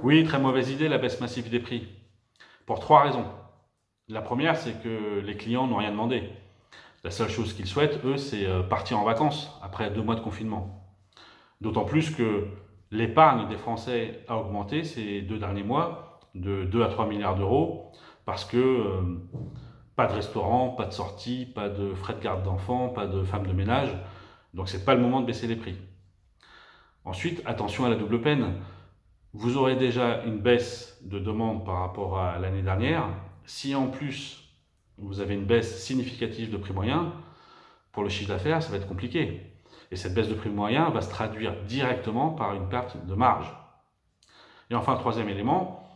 Oui, très mauvaise idée la baisse massive des prix. Pour trois raisons. La première, c'est que les clients n'ont rien demandé. La seule chose qu'ils souhaitent, eux, c'est partir en vacances après 2 mois de confinement. D'autant plus que l'épargne des Français a augmenté ces 2 derniers mois de 2 à 3 milliards d'euros parce que pas de restaurant, pas de sortie, pas de frais de garde d'enfants, pas de femmes de ménage. Donc c'est pas le moment de baisser les prix. Ensuite, attention à la double peine. Vous aurez déjà une baisse de demande par rapport à l'année dernière. Si en plus vous avez une baisse significative de prix moyen, pour le chiffre d'affaires, ça va être compliqué. Et cette baisse de prix moyen va se traduire directement par une perte de marge. Et enfin, troisième élément,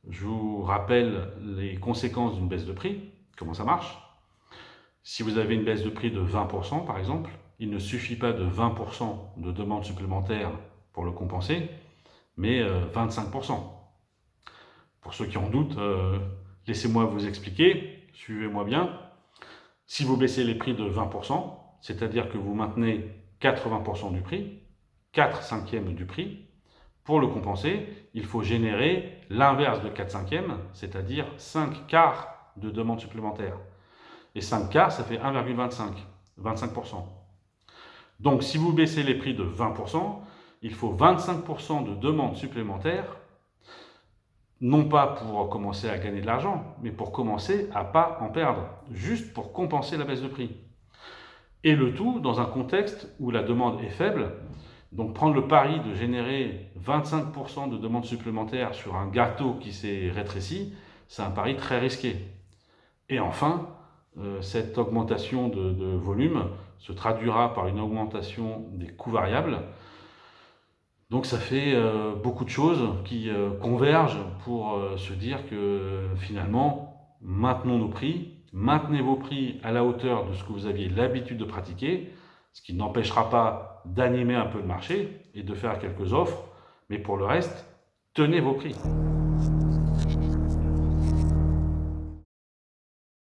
je vous rappelle les conséquences d'une baisse de prix, comment ça marche. Si vous avez une baisse de prix de 20% par exemple, il ne suffit pas de 20% de demande supplémentaire pour le compenser, mais 25%. Pour ceux qui en doutent, laissez-moi vous expliquer, suivez-moi bien. Si vous baissez les prix de 20%, c'est-à-dire que vous maintenez 80% du prix, 4 cinquièmes du prix, pour le compenser, il faut générer l'inverse de 4 cinquièmes, c'est-à-dire 5 quarts de demande supplémentaire. Et 5 quarts, ça fait 1,25, 25%. Donc si vous baissez les prix de 20%, il faut 25% de demande supplémentaire, non pas pour commencer à gagner de l'argent, mais pour commencer à ne pas en perdre, juste pour compenser la baisse de prix. Et le tout dans un contexte où la demande est faible. Donc prendre le pari de générer 25% de demande supplémentaire sur un gâteau qui s'est rétréci, c'est un pari très risqué. Et enfin, cette augmentation de volume se traduira par une augmentation des coûts variables. Donc ça fait beaucoup de choses qui convergent pour se dire que finalement, maintenons nos prix, maintenez vos prix à la hauteur de ce que vous aviez l'habitude de pratiquer, ce qui n'empêchera pas d'animer un peu le marché et de faire quelques offres, mais pour le reste, tenez vos prix.